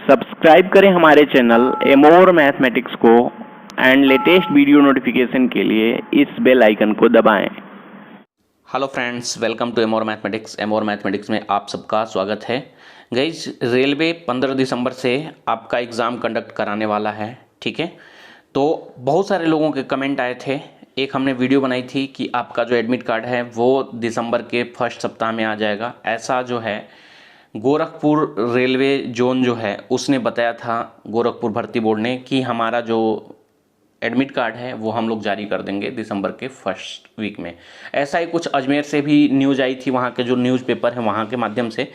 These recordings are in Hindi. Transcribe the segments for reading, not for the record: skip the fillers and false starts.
सब्सक्राइब करें हमारे चैनल एमोर मैथमेटिक्स को एंड लेटेस्ट वीडियो नोटिफिकेशन के लिए इस बेल आइकन को दबाएं। Hello friends, welcome to Amor Mathematics. एमोर मैथमेटिक्स में आप सबका स्वागत है। गाइज, रेलवे 15 दिसंबर से आपका एग्ज़ाम कंडक्ट कराने वाला है, ठीक है। तो बहुत सारे लोगों के कमेंट आए थे। एक हमने वीडियो बनाई थी कि आपका जो एडमिट कार्ड है वो दिसंबर के फर्स्ट सप्ताह में आ जाएगा। ऐसा जो है गोरखपुर रेलवे जोन जो है उसने बताया था, गोरखपुर भर्ती बोर्ड ने, कि हमारा जो एडमिट कार्ड है वो हम लोग जारी कर देंगे दिसंबर के फर्स्ट वीक में। ऐसा ही कुछ अजमेर से भी न्यूज़ आई थी, वहाँ के जो न्यूज़पेपर है वहाँ के माध्यम से।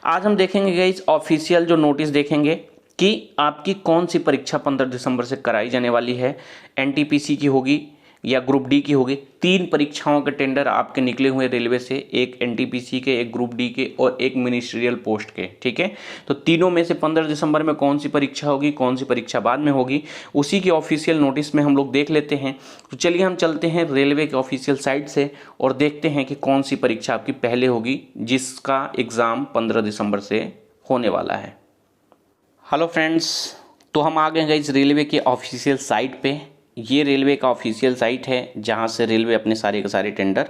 आज हम देखेंगे गाइस ऑफिशियल जो नोटिस देखेंगे कि आपकी कौन सी परीक्षा 15 दिसंबर से कराई जाने वाली है। एनटीपीसी की होगी या ग्रुप डी की होगी। 3 परीक्षाओं के टेंडर आपके निकले हुए रेलवे से, एक एनटीपीसी के, एक ग्रुप डी के और एक मिनिस्ट्रियल पोस्ट के, ठीक है। तो तीनों में से 15 दिसंबर में कौन सी परीक्षा होगी, कौन सी परीक्षा बाद में होगी, उसी की ऑफिशियल नोटिस में हम लोग देख लेते हैं। तो चलिए हम चलते हैं रेलवे के ऑफिशियल साइट से और देखते हैं कि कौन सी परीक्षा आपकी पहले होगी जिसका एग्ज़ाम 15 दिसंबर से होने वाला है। हेलो फ्रेंड्स, तो हम आ गए हैं इस रेलवे के ऑफिशियल साइट पे। ये रेलवे का ऑफिशियल साइट है जहाँ से रेलवे अपने सारे के सारे टेंडर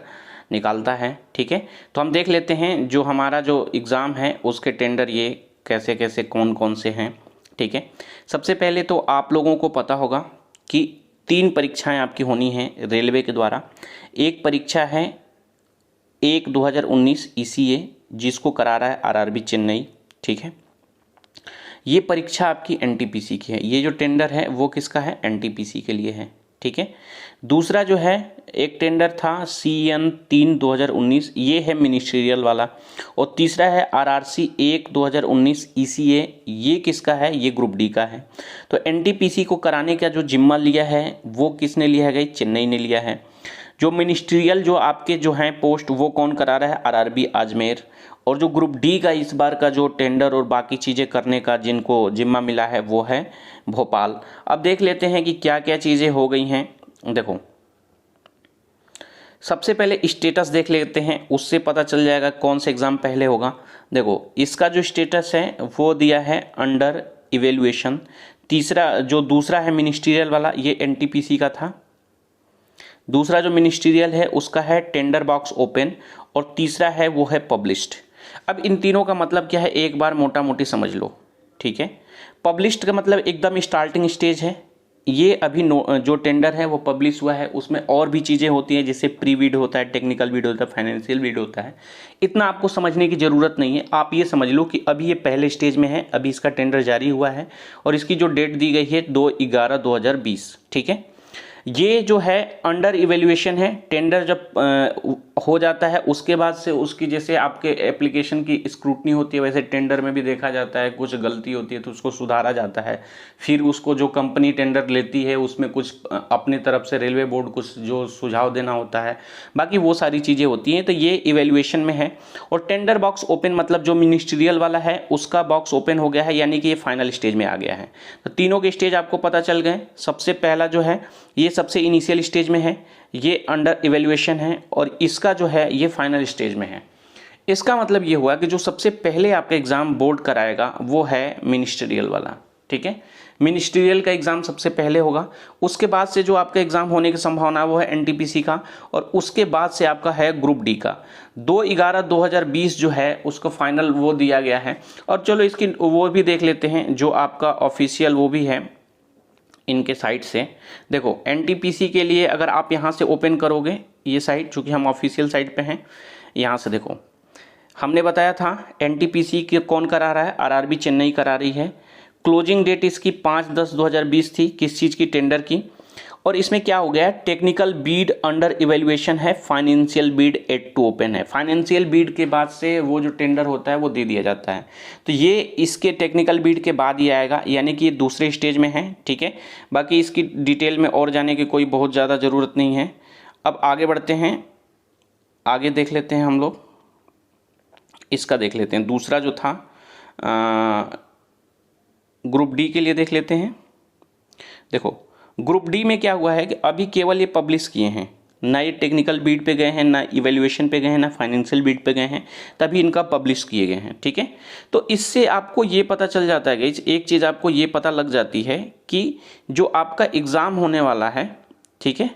निकालता है, ठीक है। तो हम देख लेते हैं जो हमारा जो एग्ज़ाम है उसके टेंडर ये कैसे कैसे कौन कौन से हैं, ठीक है। सबसे पहले तो आप लोगों को पता होगा कि 3 परीक्षाएं आपकी होनी हैं रेलवे के द्वारा। एक परीक्षा है 1/2019 ECA जिसको करा रहा है आरआरबी चेन्नई, ठीक है। ये परीक्षा आपकी एनटीपीसी की है। ये जो टेंडर है वो किसका है? एनटीपीसी के लिए है, ठीक है। दूसरा जो है एक टेंडर था CN 3/2019, ये है मिनिस्ट्रियल वाला। और तीसरा है RRC 1/2019 ECA, ये किसका है? ये ग्रुप डी का है। तो एनटीपीसी को कराने का जो जिम्मा लिया है वो किसने लिया है? चेन्नई ने लिया है। जो मिनिस्ट्रियल जो आपके जो हैं पोस्ट वो कौन करा रहा है? आरआरबी अजमेर। और जो ग्रुप डी का इस बार का जो टेंडर और बाकी चीज़ें करने का जिनको जिम्मा मिला है वो है भोपाल। अब देख लेते हैं कि क्या क्या चीज़ें हो गई हैं। देखो, सबसे पहले स्टेटस देख लेते हैं, उससे पता चल जाएगा कौन सा एग्ज़ाम पहले होगा। देखो, इसका जो स्टेटस है वो दिया है अंडर इवेल्युएशन। तीसरा जो दूसरा है मिनिस्ट्रियल वाला, ये एनटीपीसी का था। दूसरा जो मिनिस्ट्रियल है उसका है टेंडर बॉक्स ओपन। और तीसरा है वो है पब्लिश्ड। अब इन तीनों का मतलब क्या है एक बार मोटा मोटी समझ लो, ठीक है। पब्लिश्ड का मतलब एकदम स्टार्टिंग स्टेज है। ये अभी जो टेंडर है वो पब्लिश हुआ है, उसमें और भी चीज़ें होती हैं जैसे प्री बिड होता है, टेक्निकल बिड होता है, फाइनेंशियल बिड होता है। इतना आपको समझने की ज़रूरत नहीं है। आप ये समझ लो कि अभी ये पहले स्टेज में है, अभी इसका टेंडर जारी हुआ है और इसकी जो डेट दी गई है 2/11/2020, ठीक है। ये जो है अंडर इवेल्युएशन है। टेंडर जब हो जाता है उसके बाद से उसकी जैसे आपके एप्लीकेशन की स्क्रूटनी होती है, वैसे टेंडर में भी देखा जाता है, कुछ गलती होती है तो उसको सुधारा जाता है। फिर उसको जो कंपनी टेंडर लेती है उसमें कुछ अपनी तरफ से रेलवे बोर्ड कुछ जो सुझाव देना होता है, बाकी वो सारी चीज़ें होती हैं। तो ये इवेल्युएशन में है। और टेंडर बॉक्स ओपन मतलब जो मिनिस्ट्रियल वाला है उसका बॉक्स ओपन हो गया है, यानी कि ये फाइनल स्टेज में आ गया है। तो तीनों के स्टेज आपको पता चल गए। सबसे पहला जो है ये सबसे इनिशियल स्टेज में है, ये अंडर इवेल्युएशन है, और इसका जो है ये फाइनल स्टेज में है। इसका मतलब ये हुआ कि जो सबसे पहले आपका एग्जाम बोर्ड कराएगा वो है मिनिस्ट्रियल वाला, ठीक है। मिनिस्ट्रियल का एग्जाम सबसे पहले होगा। उसके बाद से जो आपका एग्जाम होने की संभावना वो है एनटीपीसी का, और उसके बाद से आपका है ग्रुप डी का। 2/11/2020 जो है उसको फाइनल वो दिया गया है। और चलो इसकी वो भी देख लेते हैं जो आपका ऑफिशियल वो भी है इनके साइट से। देखो, एनटीपीसी के लिए अगर आप यहाँ से ओपन करोगे ये साइट, चूँकि हम ऑफिशियल साइट पे हैं, यहाँ से देखो हमने बताया था एनटीपीसी के कौन करा रहा है? आरआरबी चेन्नई करा रही है। क्लोजिंग डेट इसकी 5/10/2020 थी, किस चीज़ की? टेंडर की। और इसमें क्या हो गया है? टेक्निकल बीड अंडर इवेल्युएशन है, financial bid yet to open है। फाइनेंशियल बीड के बाद से वो जो टेंडर होता है वो दे दिया जाता है। तो ये इसके टेक्निकल बीड के बाद ही आएगा, यानी कि ये दूसरे स्टेज में है, ठीक है। बाकी इसकी डिटेल में और जाने की कोई बहुत ज़्यादा ज़रूरत नहीं है। अब आगे बढ़ते हैं, आगे देख लेते हैं हम लोग। इसका देख लेते हैं, दूसरा जो था ग्रुप डी के लिए देख लेते हैं। देखो, ग्रुप डी में क्या हुआ है कि अभी केवल ये पब्लिश किए हैं, ना ये टेक्निकल बीट पे गए हैं, ना इवैल्यूएशन पे गए हैं, ना फाइनेंशियल बीट पे गए हैं, तभी इनका पब्लिश किए गए हैं। ठीक है, तो इससे आपको ये पता चल जाता है गाइस, एक चीज़ आपको ये पता लग जाती है कि जो आपका एग्ज़ाम होने वाला है, ठीक है,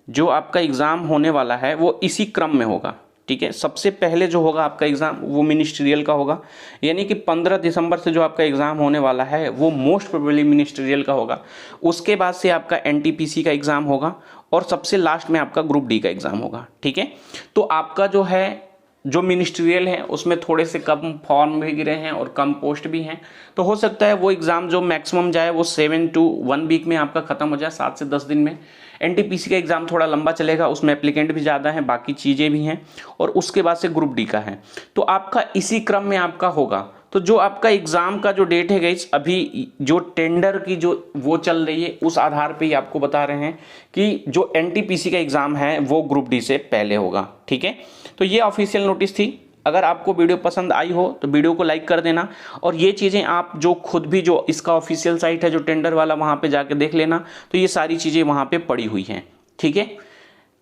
जो आपका एग्ज़ाम होने वाला है वो इसी क्रम में होगा। ठीक है, सबसे पहले जो होगा आपका एग्ज़ाम वो मिनिस्ट्रियल का होगा, यानी कि 15 दिसंबर से जो आपका एग्ज़ाम होने वाला है वो मोस्ट प्रोबेबली मिनिस्ट्रियल का होगा। उसके बाद से आपका एनटीपीसी का एग्ज़ाम होगा और सबसे लास्ट में आपका ग्रुप डी का एग्ज़ाम होगा। ठीक है, तो आपका जो है जो मिनिस्ट्रियल है उसमें थोड़े से कम फॉर्म भी गिरे हैं और कम पोस्ट भी हैं, तो हो सकता है वो एग्ज़ाम जो मैक्सिमम जाए वो 7 to 1 वीक में आपका ख़त्म हो जाए, 7 से 10 दिन में। एनटीपीसी का एग्ज़ाम थोड़ा लंबा चलेगा, उसमें एप्लीकेंट भी ज़्यादा हैं, बाकी चीज़ें भी हैं, और उसके बाद से ग्रुप डी का है। तो आपका इसी क्रम में आपका होगा। तो जो आपका एग्ज़ाम का जो डेट है गाइस, अभी जो टेंडर की जो वो चल रही है उस आधार पे ही आपको बता रहे हैं कि जो एनटीपीसी का एग्ज़ाम है वो ग्रुप डी से पहले होगा। ठीक है, तो ये ऑफिशियल नोटिस थी। अगर आपको वीडियो पसंद आई हो तो वीडियो को लाइक कर देना, और ये चीज़ें आप जो खुद भी जो इसका ऑफिशियल साइट है जो टेंडर वाला, वहाँ पे जाके देख लेना, तो ये सारी चीज़ें वहाँ पे पड़ी हुई हैं। ठीक है,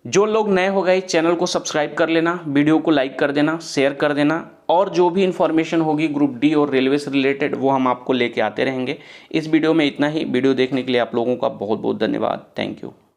जो लोग नए हो गए चैनल को सब्सक्राइब कर लेना, वीडियो को लाइक कर देना, शेयर कर देना, और जो भी इन्फॉर्मेशन होगी ग्रुप डी और रेलवे से रिलेटेड वो हम आपको लेके आते रहेंगे। इस वीडियो में इतना ही। वीडियो देखने के लिए आप लोगों का बहुत बहुत धन्यवाद। Thank you.